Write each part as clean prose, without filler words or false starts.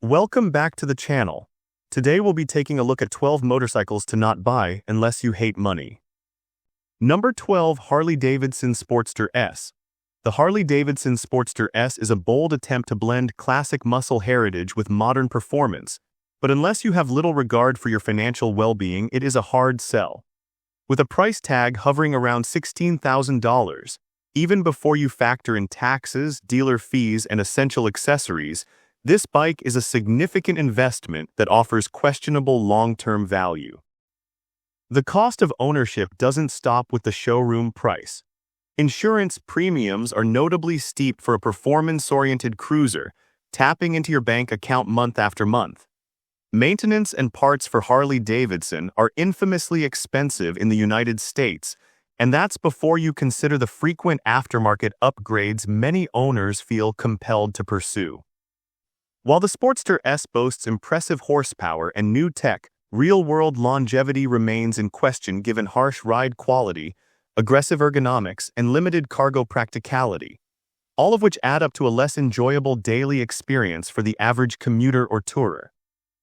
Welcome back to the channel. Today we'll be taking a look at 12 motorcycles to not buy unless you hate money. Number 12, Harley-Davidson Sportster S. The Harley-Davidson Sportster S is a bold attempt to blend classic muscle heritage with modern performance, but unless you have little regard for your financial well-being, it is a hard sell. With a price tag hovering around $16,000, even before you factor in taxes, dealer fees, and essential accessories, this bike is a significant investment that offers questionable long-term value. The cost of ownership doesn't stop with the showroom price. Insurance premiums are notably steep for a performance-oriented cruiser, tapping into your bank account month after month. Maintenance and parts for Harley-Davidson are infamously expensive in the United States, and that's before you consider the frequent aftermarket upgrades many owners feel compelled to pursue. While the Sportster S boasts impressive horsepower and new tech, real-world longevity remains in question given harsh ride quality, aggressive ergonomics, and limited cargo practicality, all of which add up to a less enjoyable daily experience for the average commuter or tourer.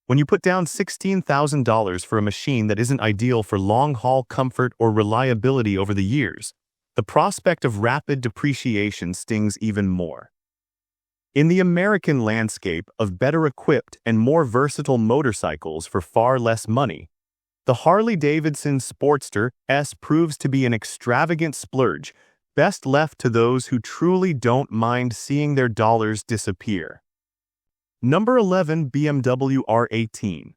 When you put down $16,000 for a machine that isn't ideal for long-haul comfort or reliability over the years, the prospect of rapid depreciation stings even more. In the American landscape of better-equipped and more versatile motorcycles for far less money, the Harley-Davidson Sportster S proves to be an extravagant splurge, best left to those who truly don't mind seeing their dollars disappear. Number 11, BMW R18.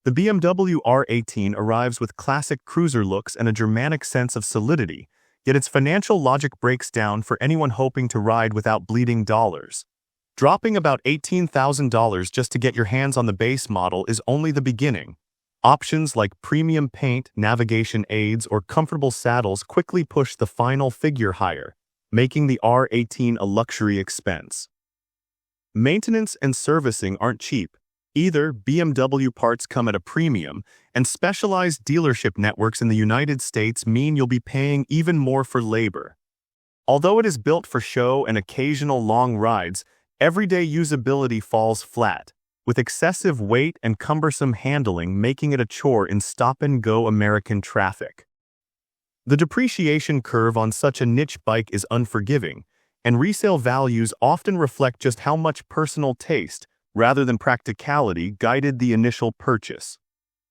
The BMW R18 arrives with classic cruiser looks and a Germanic sense of solidity, yet its financial logic breaks down for anyone hoping to ride without bleeding dollars. Dropping about $18,000 just to get your hands on the base model is only the beginning. Options like premium paint, navigation aids, or comfortable saddles quickly push the final figure higher, making the R18 a luxury expense. Maintenance and servicing aren't cheap. Either BMW parts come at a premium, and specialized dealership networks in the United States mean you'll be paying even more for labor. Although it is built for show and occasional long rides, everyday usability falls flat, with excessive weight and cumbersome handling making it a chore in stop-and-go American traffic. The depreciation curve on such a niche bike is unforgiving, and resale values often reflect just how much personal taste, rather than practicality, guided the initial purchase.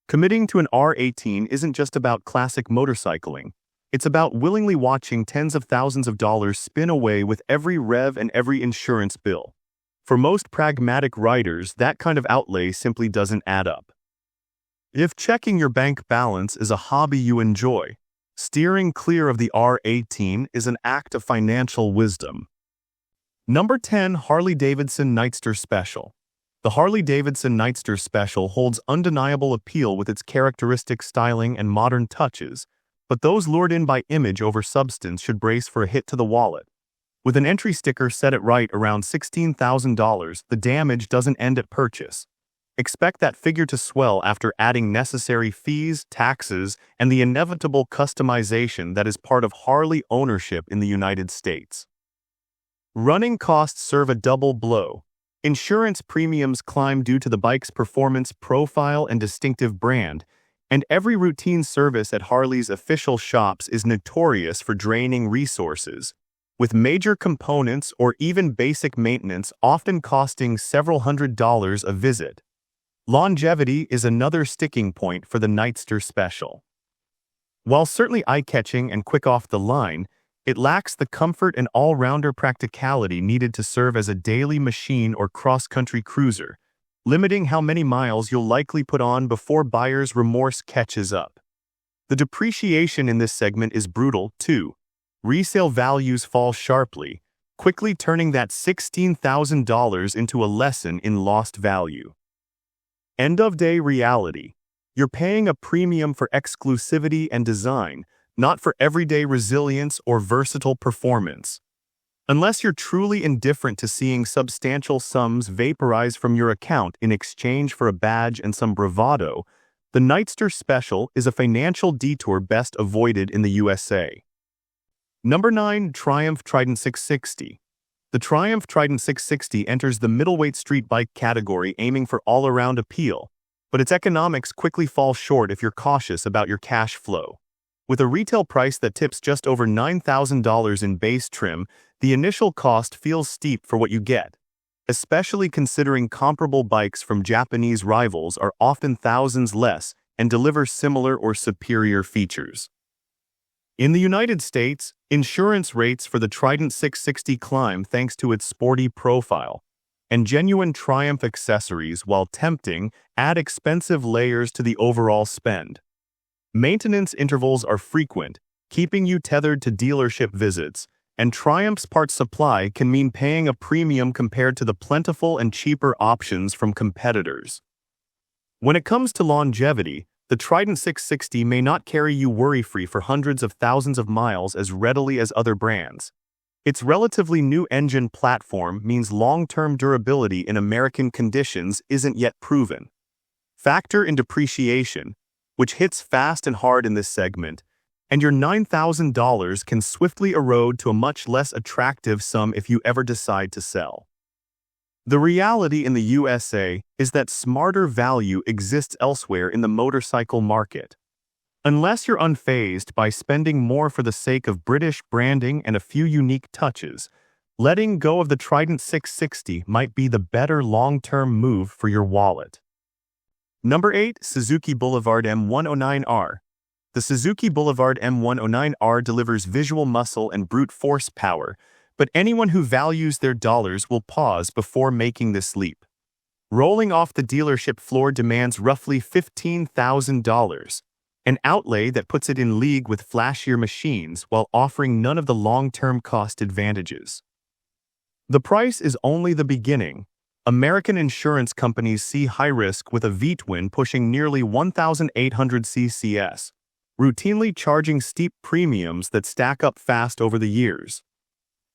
Committing to an R18 isn't just about classic motorcycling. It's about willingly watching tens of thousands of dollars spin away with every rev and every insurance bill. For most pragmatic riders, that kind of outlay simply doesn't add up. If checking your bank balance is a hobby you enjoy, steering clear of the R18 is an act of financial wisdom. Number 10, Harley-Davidson Nightster Special. The Harley-Davidson Nightster Special holds undeniable appeal with its characteristic styling and modern touches, but those lured in by image over substance should brace for a hit to the wallet. With an entry sticker set at right around $16,000, the damage doesn't end at purchase. Expect that figure to swell after adding necessary fees, taxes, and the inevitable customization that is part of Harley ownership in the United States. Running costs serve a double blow. Insurance premiums climb due to the bike's performance profile and distinctive brand, and every routine service at Harley's official shops is notorious for draining resources, with major components or even basic maintenance often costing several $100s a visit. Longevity is another sticking point for the Nightster Special. While certainly eye-catching and quick off the line, it lacks the comfort and all-rounder practicality needed to serve as a daily machine or cross-country cruiser, limiting how many miles you'll likely put on before buyer's remorse catches up. The depreciation in this segment is brutal, too. Resale values fall sharply, quickly turning that $16,000 into a lesson in lost value. End-of-day reality. You're paying a premium for exclusivity and design, not for everyday resilience or versatile performance. Unless you're truly indifferent to seeing substantial sums vaporize from your account in exchange for a badge and some bravado, the Nightster Special is a financial detour best avoided in the USA. Number 9, Triumph Trident 660. The The Triumph Trident 660 enters the middleweight street bike category, aiming for all-around appeal, but its economics quickly fall short if you're cautious about your cash flow. With a retail price that tips just over $9,000 in base trim, the initial cost feels steep for what you get, especially considering comparable bikes from Japanese rivals are often thousands less and deliver similar or superior features. In the United States, insurance rates for the Trident 660 climb thanks to its sporty profile, and genuine Triumph accessories, while tempting, add expensive layers to the overall spend. Maintenance intervals are frequent, keeping you tethered to dealership visits, and Triumph's parts supply can mean paying a premium compared to the plentiful and cheaper options from competitors. When it comes to longevity, the Trident 660 may not carry you worry-free for hundreds of thousands of miles as readily as other brands. Its relatively new engine platform means long-term durability in American conditions isn't yet proven. Factor in depreciation, which hits fast and hard in this segment, and your $9,000 can swiftly erode to a much less attractive sum if you ever decide to sell. The reality in the USA is that smarter value exists elsewhere in the motorcycle market. Unless you're unfazed by spending more for the sake of British branding and a few unique touches, letting go of the Trident 660 might be the better long-term move for your wallet. Number 8. Suzuki Boulevard M109R. The Suzuki Boulevard M109R delivers visual muscle and brute force power, but anyone who values their dollars will pause before making this leap. Rolling off the dealership floor demands roughly $15,000, an outlay that puts it in league with flashier machines while offering none of the long-term cost advantages. The price is only the beginning. American insurance companies see high risk with a V-twin pushing nearly 1,800 ccs, routinely charging steep premiums that stack up fast over the years.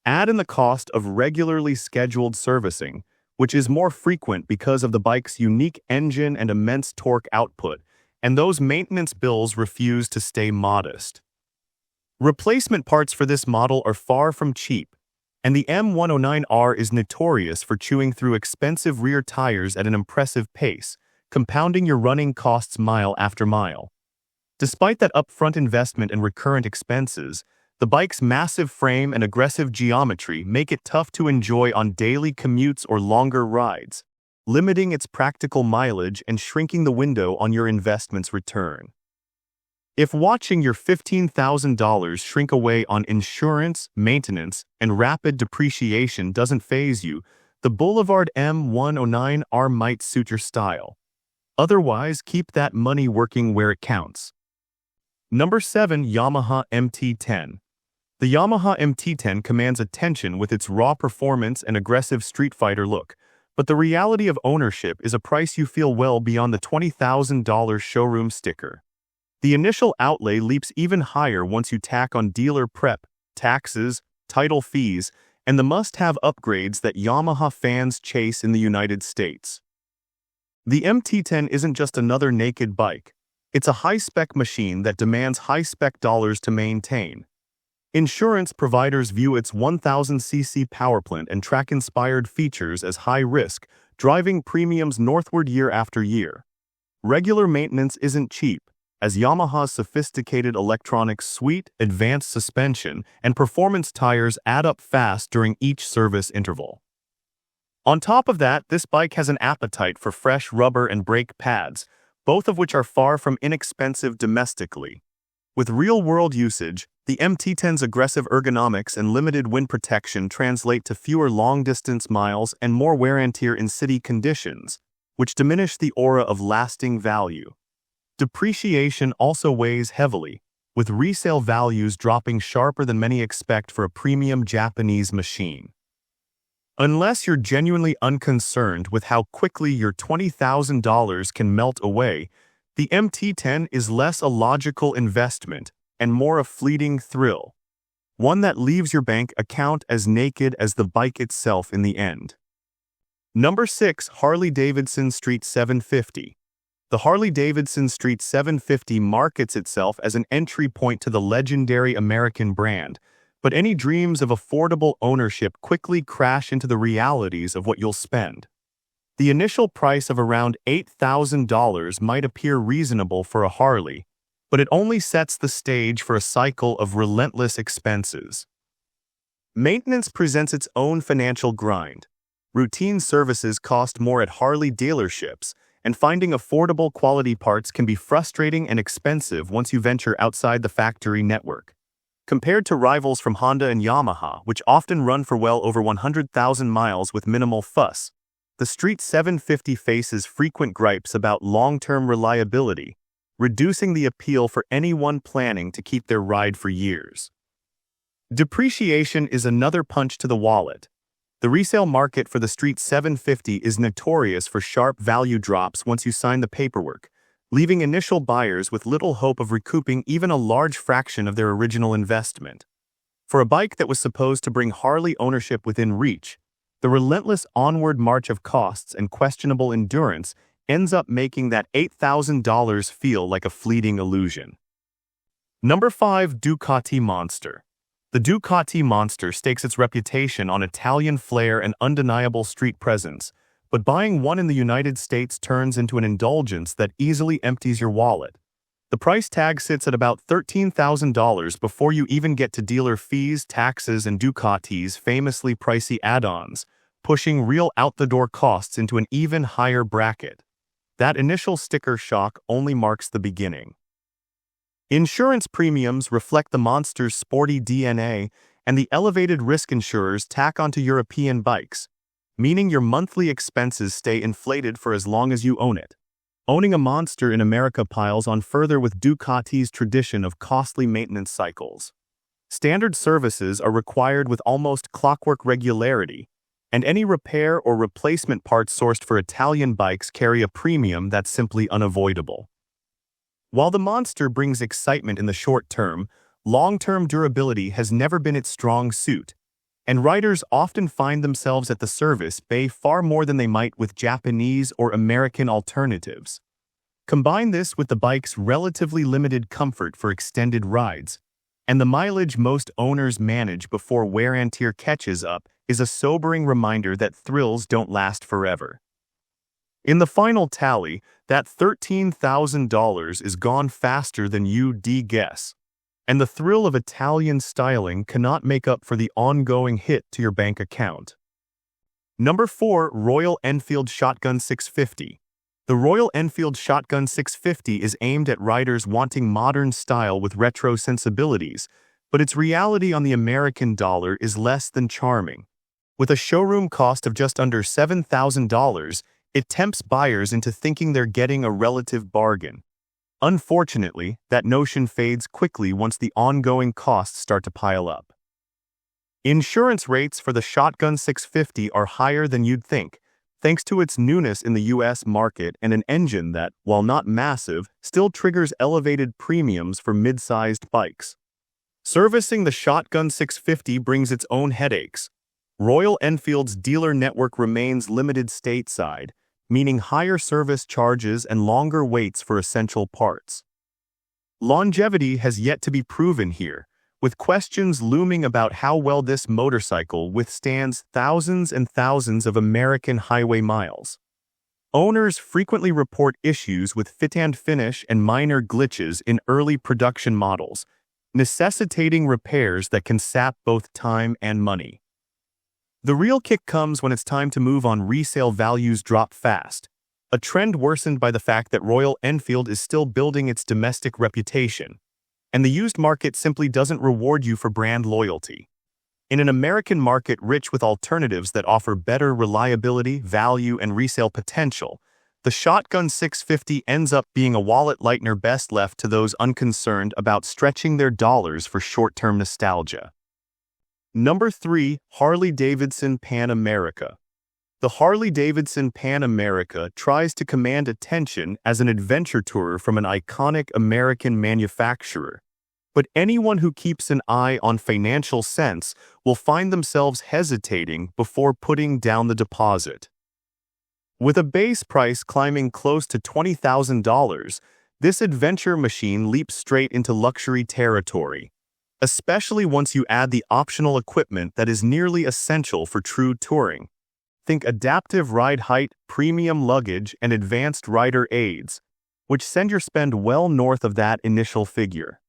Add in the cost of regularly scheduled servicing, which is more frequent because of the bike's unique engine and immense torque output, and those maintenance bills refuse to stay modest. Replacement parts for this model are far from cheap, and the M109R is notorious for chewing through expensive rear tires at an impressive pace, compounding your running costs mile after mile. Despite that upfront investment and recurrent expenses, the bike's massive frame and aggressive geometry make it tough to enjoy on daily commutes or longer rides, limiting its practical mileage and shrinking the window on your investment's return. If watching your $15,000 shrink away on insurance, maintenance, and rapid depreciation doesn't faze you, the Boulevard M109R might suit your style. Otherwise, keep that money working where it counts. Number 7. Yamaha MT-10. The Yamaha MT-10 commands attention with its raw performance and aggressive street fighter look, but the reality of ownership is a price you feel well beyond the $20,000 showroom sticker. The initial outlay leaps even higher once you tack on dealer prep, taxes, title fees, and the must-have upgrades that Yamaha fans chase in the United States. The MT-10 isn't just another naked bike. It's a high-spec machine that demands high-spec dollars to maintain. Insurance providers view its 1,000cc powerplant and track-inspired features as high risk, driving premiums northward year after year. Regular maintenance isn't cheap, as Yamaha's sophisticated electronics suite, advanced suspension, and performance tires add up fast during each service interval. On top of that, this bike has an appetite for fresh rubber and brake pads, both of which are far from inexpensive domestically. With real-world usage, the MT-10's aggressive ergonomics and limited wind protection translate to fewer long-distance miles and more wear and tear in city conditions, which diminish the aura of lasting value. Depreciation also weighs heavily, with resale values dropping sharper than many expect for a premium Japanese machine. Unless you're genuinely unconcerned with how quickly your $20,000 can melt away, the MT-10 is less a logical investment and more a fleeting thrill, one that leaves your bank account as naked as the bike itself in the end. Number 6. Harley-Davidson Street 750. The Harley-Davidson Street 750 markets itself as an entry point to the legendary American brand, But any dreams of affordable ownership quickly crash into the realities of what you'll spend. The initial price of around $8,000 might appear reasonable for a Harley, but it only sets the stage for a cycle of relentless expenses. Maintenance presents its own financial grind. Routine services cost more at Harley dealerships, and finding affordable quality parts can be frustrating and expensive once you venture outside the factory network. Compared to rivals from Honda and Yamaha, which often run for well over 100,000 miles with minimal fuss, the Street 750 faces frequent gripes about long-term reliability, reducing the appeal for anyone planning to keep their ride for years. Depreciation is another punch to the wallet. The resale market for the Street 750 is notorious for sharp value drops once you sign the paperwork, leaving initial buyers with little hope of recouping even a large fraction of their original investment. For a bike that was supposed to bring Harley ownership within reach, the relentless onward march of costs and questionable endurance ends up making that $8,000 feel like a fleeting illusion. Number 5. Ducati Monster. The Ducati Monster stakes its reputation on Italian flair and undeniable street presence, but buying one in the United States turns into an indulgence that easily empties your wallet. The price tag sits at about $13,000 before you even get to dealer fees, taxes, and Ducati's famously pricey add-ons, pushing real out-the-door costs into an even higher bracket. That initial sticker shock only marks the beginning. Insurance premiums reflect the Monster's sporty DNA, and the elevated risk insurers tack onto European bikes, meaning your monthly expenses stay inflated for as long as you own it. Owning a Monster in America piles on further with Ducati's tradition of costly maintenance cycles. Standard services are required with almost clockwork regularity, and any repair or replacement parts sourced for Italian bikes carry a premium that's simply unavoidable. While the Monster brings excitement in the short term, long-term durability has never been its strong suit, and riders often find themselves at the service bay far more than they might with Japanese or American alternatives. Combine this with the bike's relatively limited comfort for extended rides, and the mileage most owners manage before wear and tear catches up is a sobering reminder that thrills don't last forever. In the final tally, that $13,000 is gone faster than you'd guess, and the thrill of Italian styling cannot make up for the ongoing hit to your bank account. Number 4. Royal Enfield Shotgun 650. The Royal Enfield Shotgun 650 is aimed at riders wanting modern style with retro sensibilities, but its reality on the American dollar is less than charming. With a showroom cost of just under $7,000, it tempts buyers into thinking they're getting a relative bargain. Unfortunately, that notion fades quickly once the ongoing costs start to pile up. Insurance rates for the Shotgun 650 are higher than you'd think, thanks to its newness in the US market and an engine that, while not massive, still triggers elevated premiums for mid-sized bikes. Servicing the Shotgun 650 brings its own headaches. Royal Enfield's dealer network remains limited stateside, meaning higher service charges and longer waits for essential parts. Longevity has yet to be proven here, with questions looming about how well this motorcycle withstands thousands and thousands of American highway miles. Owners frequently report issues with fit and finish and minor glitches in early production models, necessitating repairs that can sap both time and money. The real kick comes when it's time to move on. Resale values drop fast, a trend worsened by the fact that Royal Enfield is still building its domestic reputation, and the used market simply doesn't reward you for brand loyalty. In an American market rich with alternatives that offer better reliability, value, and resale potential, the Shotgun 650 ends up being a wallet lightener best left to those unconcerned about stretching their dollars for short-term nostalgia. Number 3. Harley-Davidson Pan America. The Harley-Davidson Pan America tries to command attention as an adventure tourer from an iconic American manufacturer, but anyone who keeps an eye on financial sense will find themselves hesitating before putting down the deposit. With a base price climbing close to $20,000, this adventure machine leaps straight into luxury territory. especially once you add the optional equipment that is nearly essential for true touring. Think adaptive ride height, premium luggage, and advanced rider aids, which send your spend well north of that initial figure.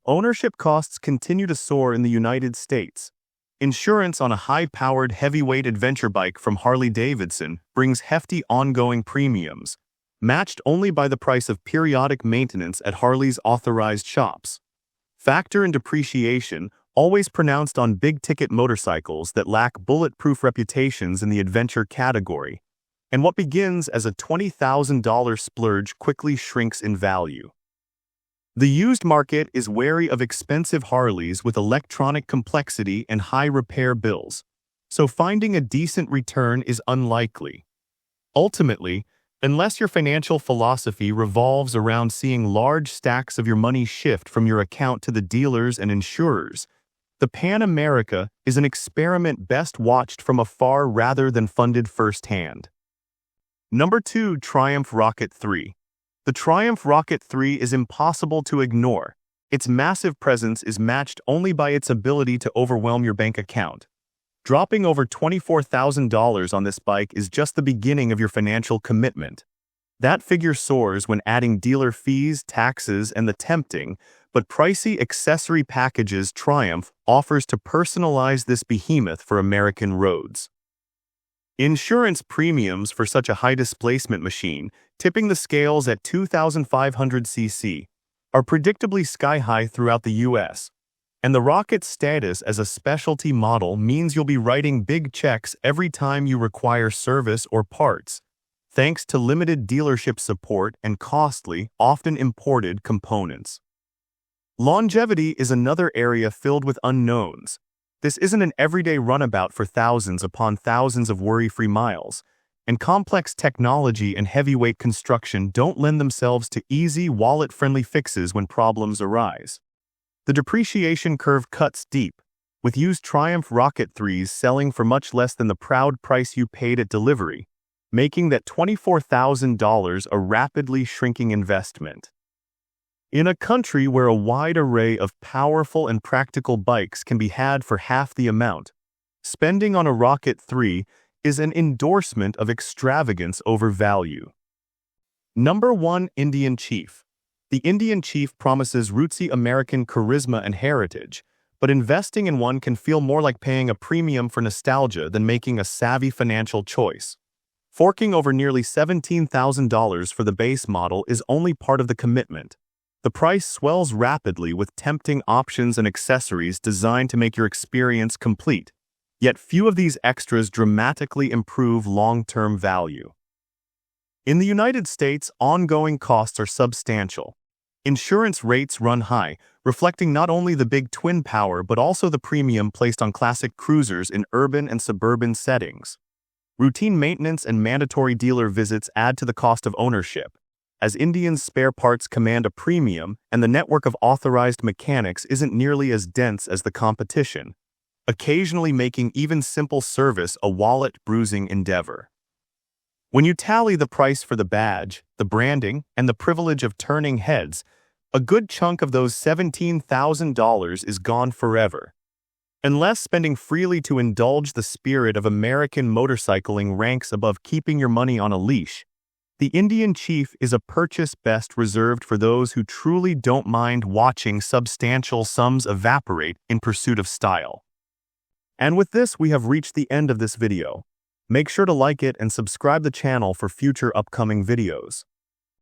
Ownership costs continue to soar in the United States. Insurance on a high-powered heavyweight adventure bike from Harley-Davidson brings hefty ongoing premiums, matched only by the price of periodic maintenance at Harley's authorized shops. Factor in depreciation, always pronounced on big-ticket motorcycles that lack bulletproof reputations in the adventure category, and what begins as a $20,000 splurge quickly shrinks in value. The used market is wary of expensive Harleys with electronic complexity and high repair bills, so finding a decent return is unlikely. Ultimately, unless your financial philosophy revolves around seeing large stacks of your money shift from your account to the dealers and insurers, the Pan America is an experiment best watched from afar rather than funded firsthand. Number 2. Triumph Rocket 3. The Triumph Rocket 3 is impossible to ignore. Its massive presence is matched only by its ability to overwhelm your bank account. Dropping over $24,000 on this bike is just the beginning of your financial commitment. That figure soars when adding dealer fees, taxes, and the tempting, but pricey accessory packages Triumph offers to personalize this behemoth for American roads. Insurance premiums for such a high-displacement machine, tipping the scales at 2,500 cc, are predictably sky-high throughout the U.S., and the Rocket's status as a specialty model means you'll be writing big checks every time you require service or parts, thanks to limited dealership support and costly, often imported components. Longevity is another area filled with unknowns. This isn't an everyday runabout for thousands upon thousands of worry-free miles, and complex technology and heavyweight construction don't lend themselves to easy, wallet-friendly fixes when problems arise. The depreciation curve cuts deep, with used Triumph Rocket 3s selling for much less than the proud price you paid at delivery, making that $24,000 a rapidly shrinking investment. In a country where a wide array of powerful and practical bikes can be had for half the amount, spending on a Rocket 3 is an endorsement of extravagance over value. Number 1. Indian Chief. The Indian Chief promises rootsy American charisma and heritage, but investing in one can feel more like paying a premium for nostalgia than making a savvy financial choice. Forking over nearly $17,000 for the base model is only part of the commitment. The price swells rapidly with tempting options and accessories designed to make your experience complete, yet few of these extras dramatically improve long-term value. In the United States, ongoing costs are substantial. Insurance rates run high, reflecting not only the big twin power but also the premium placed on classic cruisers in urban and suburban settings. Routine maintenance and mandatory dealer visits add to the cost of ownership, as Indian's spare parts command a premium and the network of authorized mechanics isn't nearly as dense as the competition, occasionally making even simple service a wallet-bruising endeavor. When you tally the price for the badge, the branding, and the privilege of turning heads, a good chunk of those $17,000 is gone forever. Unless spending freely to indulge the spirit of American motorcycling ranks above keeping your money on a leash, the Indian Chief is a purchase best reserved for those who truly don't mind watching substantial sums evaporate in pursuit of style. And with this, we have reached the end of this video. Make sure to like it and subscribe the channel for future upcoming videos.